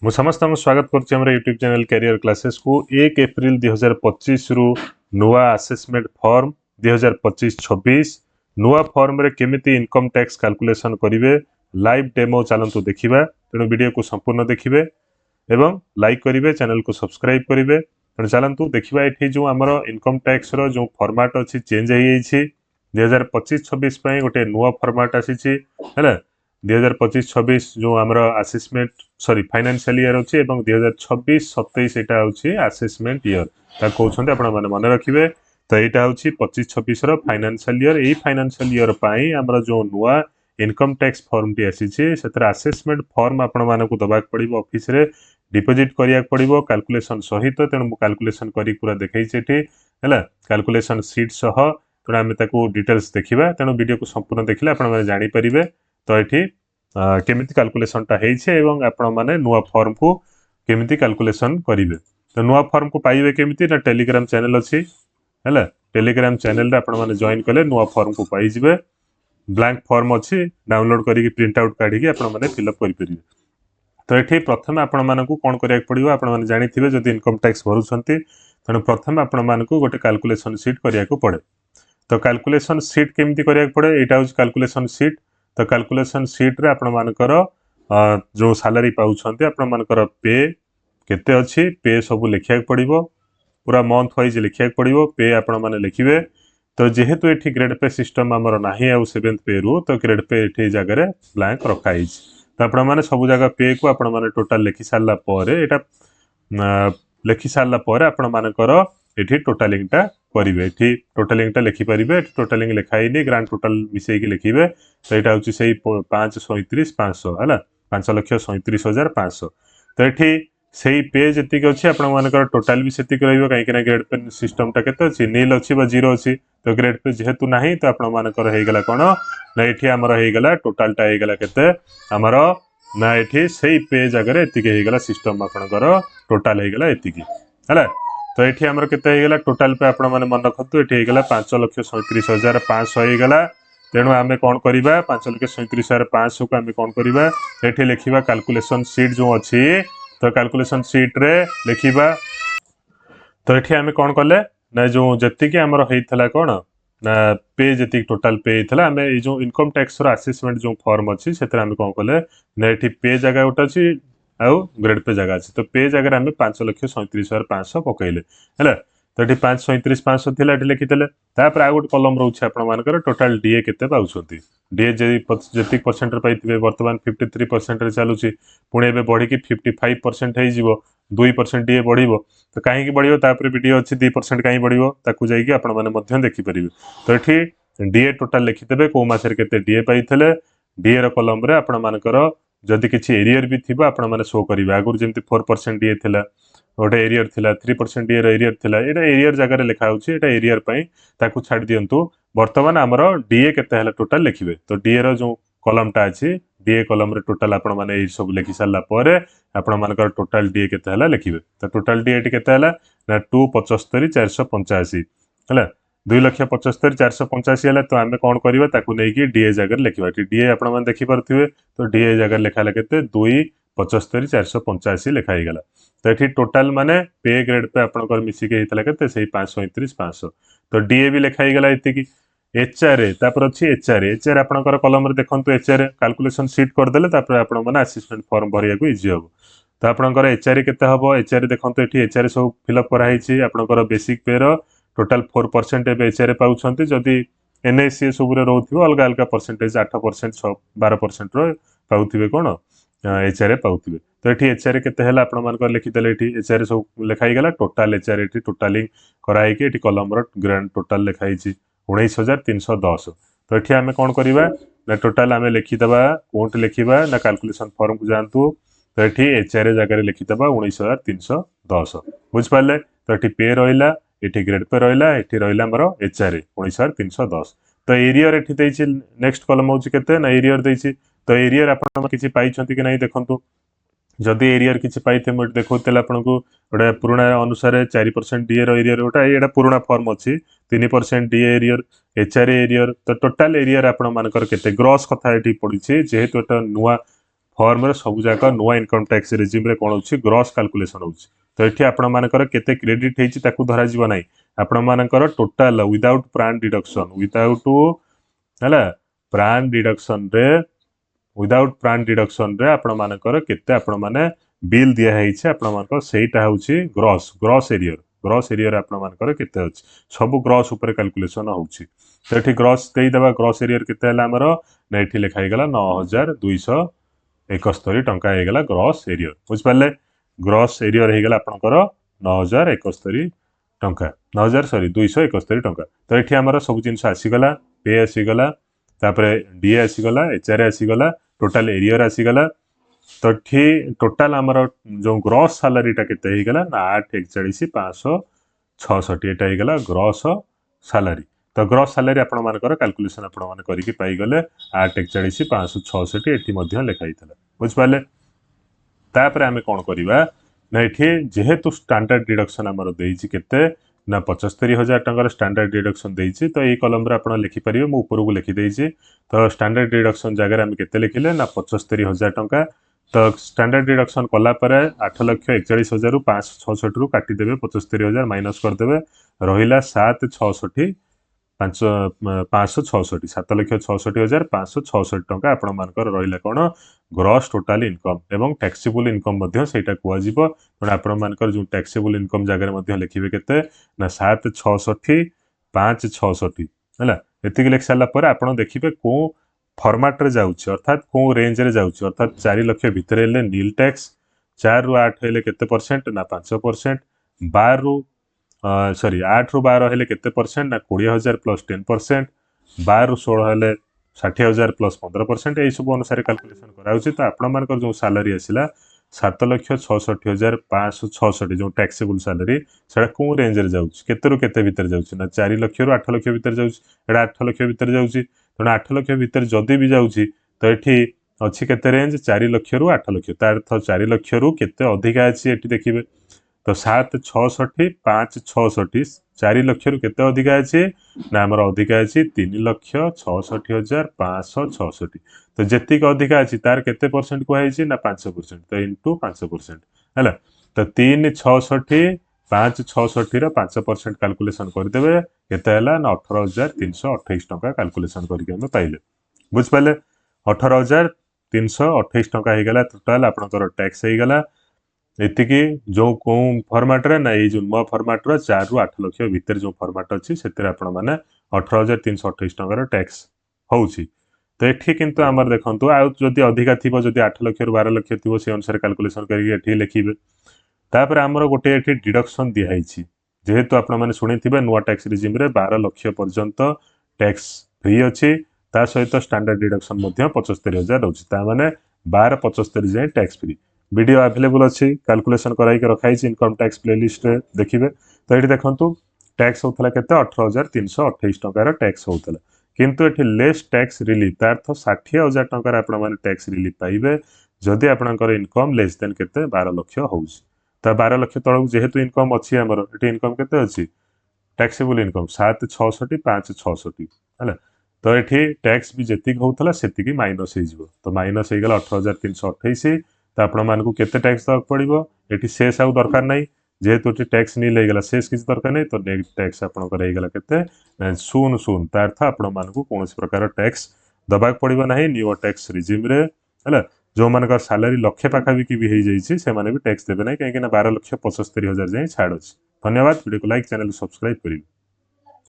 ମୁଁ ସମସ୍ତଙ୍କୁ ସ୍ୱାଗତ କରୁଛି ଆମର ୟୁଟ୍ୟୁବ ଚ୍ୟାନେଲ କ୍ୟାରିୟର କ୍ଲାसेସ୍ को 1 एप्रिल 2025 रु नुआ आसेसमेंट फॉर्म 2025-26 नुआ फॉर्म रे केमिति इनकम टैक्स कैलकुलेशन करिवे लाइव डेमो चलंतु देखिबा तेणु वीडियो को संपूर्ण देखिबे एवं लाइक करिवे चैनल को सब्सक्राइब करिवे तेणु चलंतु देखिबा एठी जो हमर इनकम टैक्स रो जो फॉर्मेट अछि चेंज होई जाईछि 2025-26 पई गोटे नुआ फॉर्मेट आसीछि हैला 2025-26 जो आमर आसेसमेंट सॉरी फाइनेंशियल ईयर अच्छी 2026-27 एटा होछि आसेसमेंट ईयर ता कहउछन्ते आपण माने मन रखिबे तो एटा होछि 25-26 रो फाइनेंशियल ईयर एई फाइनेंशियल ईयर पई आमर जो नुआ इनकम टैक्स फॉर्म टी आसीछि सेतर आसेसमेंट फॉर्म आपण मानकु दबाक पड़िबो ऑफिस रे डिपॉजिट करिया पड़िबो कैलकुलेशन सहित तेणु कैलकुलेशन करी पूरा देखैछि एठी हैला कैलकुलेशन सीट सह तेणु आमे ताकू डिटेल्स देखिबा तेणु वीडियो को संपूर्ण देखिले आपण माने जानि परिबे तो ये केमिति कैलकुलेशन टा हेइछे एवं आपण माने नुआ फॉर्म को केमिति कैलकुलेशन करिवे तो नुआ फॉर्म को पाइबे केमिति ना टेलीग्राम चैनल अछि हैला टेलीग्राम चैनल रे आपण माने जॉइन कले नुआ फॉर्म को पाइ जिवे ब्लैंक फॉर्म अछि डाउनलोड करी प्रिंट आउट काढी के आपण माने फिल अप करि परिबे तो एठी प्रथम आपण मानकु कोन करिया पड़िबो आपण माने जानि थिबे जदि इनकम टैक्स भरुछंती तने प्रथम आपण मानकु गोटे कैलकुलेशन शीट करिया को पड़े तो कैलकुलेशन शीट केमिति करिया पड़े एटा होछि कैलकुलेशन शीट तो कैलकुलेशन शीट रे आपण मानकर जो सैलरी पाउछंती आपण मानकर पे केते अछि पे सब लिखिया पड़िबो पूरा मंथ वाइज लिखिया पड़िबो पे आपण माने लिखिबे तो जेहेतु एठी ग्रेड पे सिस्टम हमर नाही आ 7th पे रु तो ग्रेड पे एठी जगह रे ब्लैंक रखाइछ तो आपण माने सब जगह पे को आपण माने टोटल लिखि सारला परे एटा लिखि सारला परे आपण मानकर एठी टोटलिंग टा करिवे एठी टोटलिंग टा लिखि परिबे टोटलिंग लिखाइनी ग्रांड टोटल मिसेई के लिखिबे तो एटा होची सेही 537,500 हला 5,37,500 तो एठी सेही पे जति के अछि आपण मानकर टोटल भी सेति करइबो काहे कि ग्रेड पे सिस्टम टा केते अछि नील अछि बा जीरो अछि तो ग्रेड पे जेहेतु नाही तो आपण मानकर हे गेला कोन ना एठी हमर हे गेला टोटल टा हे गेला केते हमर ना एठी सेही पे जगह रे एति के हे गेला सिस्टम आपणकर टोटल हे गेला एति की हला तो ये आमर के टोटाल पे आपण मैंने मन रखु ये 5,37,500 हो गला तेणु आम कौन करवा 5,37,500 को आम कौन करवा ये लिखा कैलकुलेशन शीट जो अच्छी तो कैलकुलेशन शीट रे लिखा तो ये आम कौन कले ना जो जी आमर होता कौन ना पे जी टोटाल पे होता आम ये जो इनकम टैक्स असेसमेंट जो फॉर्म अच्छी से कौन कले ना ये पे जगह गोटे अच्छी आउ ग्रेड पे जगह अच्छी तो पे जगह आम 5,37,500 पकईले है तो ये 5,37,500 थी लिखिले तापर आ गोटे कलम रोचे आपर टोटाल डीए केते पाउछंती डीए जी परसेंट पाइबे बर्तमान 53% चलुची पुणी एबे बढ़ी की 55% हो 2% डीए बढ़िबो तो कहीं बढ़िबो तापर भी डीए अच्छी 2% कहीं बढ़िबो ताकू जाइए आपण माने मध्य देखि परिबे तो एठी डीए टोटाल लिखिदेबे को मासरे केते डीए पाइथिले डीए रो कलम रे आपण मानकर जदि किसी एरियर भी थिबा आपण माने शो करिवे आगुर जेमति 4% डीए थिला गोटे एरियर थिला 3% डीए रो एरियर थिला एटा एरियर जगह रे लिखा होची एटा एरियर पई ताकू छाड़ दियंतु वर्तमान हमर डीए केते हला टोटल लिखिबे तो डीए रो जो कॉलम टा अछि डीए कॉलम रे टोटल आपण माने ए सब लिखि सारला परे आपण मानकर टोटल डीए केते हला लिखिबे तो टोटल डीए टी केते हला ना 2,75,485 हला 2,75,485 है तो आम कौन करवा ताकू नहीं डीए जगह लिखा डीए आपण मैंने देखिपे तो डीए जगह लिखा के 2,75,485 लिखाई गला तो ये टोटाल माने पे ग्रेड पे आपंकर मिसिक होता के 5,37,500 तो डीए भी लिखाई गला ये एचआरए तापर अच्छी एचआरए आपंकर कलम देखो एचआरए कैलकुलेशन शीट करदे आपने असिस्टेंट फॉर्म भरिया को इजी हम तो आपंकर एचआरए केते हम एचआरए देखो ये एचआरए सब फिलअप कराई आपंकर बेसिक पे टोटाल 4% एबे एचआरए पाउछंती जदि एनआईसी सब रे रहउथिबो अलग अलग परसेंटेज 8% 12% रो पाउथिबे कोन एचआरए पाउथिबे तो एठी एचआरए केते हला आपण मानकर लिखि देले एठी एचआरए सब लिखाई गला टोटाल एचआरए एठी टोटालिंग कराई के एठी कॉलम रो ग्रांड टोटाल लिखाई छि 19,310 तो एठी हमें कोन करबा ना टोटाल हमें लिखि दबा कोंट लिखिबा ना कैलकुलेशन फॉर्म को जानतु तो एठी एचआरए जगह लिखि दबा 19,310 बुझ पाले तो एठी पे रहिला एठी ग्रेड पे रहिला एठी रहिला हमर एचआरए 19,310 तो एरियर एठी देछि नेक्स्ट कॉलम होछि केते ना एरियर देछि तो एरियर आपण किछि पाइ छथि कि नै देखंतु जदि एरियर किछि पाइथे म देखौतेला आपनको ओडा पुराना अनुसार 4% डीए रो एरियर ओटा एडा पुराना फॉर्म अछि 3% डीए एरियर एचआरए एरियर तो टोटल एरियर आपण मानकर केते ग्रॉस कथा एठी पडिछि जेहेतु एटा नुवा फॉर्म सब जाक नुआ इनकम टैक्स रेजिम रे कौन होची ग्रॉस कैलकुलेशन होची तो एठी आपण मानकर केते क्रेडिट हेची ताकू धरा जीव नाही आपण मानकर टोटल विदाउट प्राण डिडक्शन विदाउट हला प्राण डिडक्शन रे विदाउट प्राण डिडक्शन रे आपण मानकर केते आपण माने बिल दिया हेची आपण मानकर सेटा होची ग्रॉस एरिया रे आपण मानकर केते होची सब ग्रॉस ऊपर कैलकुलेशन होची तो एठी ग्रॉस देई दबा ग्रॉस एरिया केते हला हमरो ना एठी लिखा हे गला 9271 टंका हे गला ग्रॉस एरिया बुझ पाले ग्रॉस एरिया रे गला आपनकर 9071 टंका 9271 टंका तो एठी हमरो सब जिंस आसी गला पे आसी गला तापरे डीए आसी गला एचआर आसी गला टोटल एरिया आसी गला तो ठी टोटल हमरो जो ग्रॉस सैलरी टा केते हे गला ना 841,566 एटा हे गला ग्रॉस सैलरी तो ग्रॉस सैलरी आपण मानकर कैलकुलेशन आपण माने करिकि पाई गले 841,566 एठी मध्ये लिखाई थला बुझ पाले तापरे हमें कोन करिवा ना एठी जेहेतु स्टैंडर्ड डिडक्शन हमर देइछि केते ना 75,000 टंकार स्टैंडर्ड डिडक्शन देइछि तो ए कॉलम रे आपण लिखि परिबे मु ऊपर को लिखि देइछि तो स्टैंडर्ड डिडक्शन जगह हमें केते लिखिले ना 75,000 टंका तो स्टैंडर्ड डिडक्शन कला परे 8,41,566 रु 566 रु काटी देबे 75,000 माइनस कर देबे रहिला 766 566 7,66,566 टंका आपण मानकर रहिला कोन ग्रॉस टोटल इनकम एवं टैक्सेबल इनकम मध्ये सेटा कुआ जीवो पण आपण मानकर जो टैक्सेबल इनकम जगह मध्ये लिखिबे केते ना 766 566 हला एतिक लिख साला पर आपण देखिबे को फॉर्मेट रे जाउछि अर्थात को रेंज रे जाउछि अर्थात 4 लाख भितर हेले नील टैक्स 4 रु 8 हेले केते परसेंट ना 5% 12 रु सॉरी 8 रु 12 हेले केते परसेंट ना 20,000 प्लस 10% 12 रु 16 हेले 60,000 प्लस 15% ए सब अनुसार कैलकुलेशन कराउछि तो आपण मानकर जो सैलरी आसिला 7,66,566 जो टैक्सेबल सैलरी सेटा को रेंज रे जाउछि केते रु केते भीतर जाउछि ना 4 लाख रु 8 लाख भीतर जाउछि एडा 8 लाख भीतर जाउछि तो 8 लाख भीतर जदी भी जाउछि तो एठी अछि केते रेंज 4 लाख रु 8 लाख तार अर्थ 4 लाख रु केते अधिका अछि एठी देखिबे तो 766 566 4 लाख रु केते अधिका अछि ना हमर अधिका अछि 3,66,566 तो जेतिक अधिका अछि तार केते परसेंट को आइछि ना 5% तो इनटू 5% हैला तो 366 566 रो 5% कैलकुलेशन कर देबे केते हला ना 18,328 टंका कैलकुलेशन करके हम पाइले बुझ पाले 18,328 टंका हे गला टोटल आपनकर टैक्स हे गला एतिकी जो को फॉर्मेट रे ना ए जो नुआ फॉर्मेट रो 4 रु 8 लाख भीतर जो फॉर्मेट अछि सेते आपण माने 18,328 टंका रो टैक्स होउछि तो एठी किंतु हमर देखंतु आ जदी अधिका थिबो जदी 8 लाख रु 12 लाख थिबो से अनुसार कैलकुलेशन करिके एठी लिखिबे तापर हमर गोटे एठी डिडक्शन दिया हिछि जेहेतु आपण माने सुनिथिबे नुआ टैक्स रिजिम रे 12 लाख पर्यंत टैक्स फ्री अछि ता सहित स्टैंडर्ड डिडक्शन मध्ये 75,000 रहउछि ता माने 12 75 जाय टैक्स फ्री वीडियो अवेलेबल अछि कैलकुलेशन कराई के रखाई छि इनकम टैक्स प्लेलिस्ट रे देखिबे तो एठी देखंतु टैक्स होतला केते 18,328 टंका रो टैक्स होतला किंतु एठी लेस टैक्स रिलीफ तार्थ 60,000 टंका आपण माने टैक्स रिलीफ पाइबे जदि आपनकर इनकम लेस देन केते 12 लाख होउछि त 12 लाख तळक जेहेतु इनकम अछि हमर एठी इनकम केते अछि टैक्सेबल इनकम 766 566 हला तो एठी टैक्स भी जेतिक होतला सेतिकी माइनस हे जिवो तो माइनस हे गेला 18,328 तो आपण मानकू केते टैक्स दक पड़िबो एठी शेष आउ दरकार नै जेहेतु एठी टैक्स नी ले गेला शेष किछ दरकार नै तो नेट टैक्स आपण कर हे गेला केते सुन तार्थ आपण मानकू कोनोस प्रकार टैक्स दबाक पड़िबो नाही न्यू टैक्स रिजिम रे हला जो मानकर सैलरी लक्षे पाखाबिकी भी हो जाइए से माने भी टैक्स देवे ना कहीं 12,75,000 जाए छाड़ अच्छी धन्यवाद वीडियो को लाइक चैनल सब्सक्राइब करें।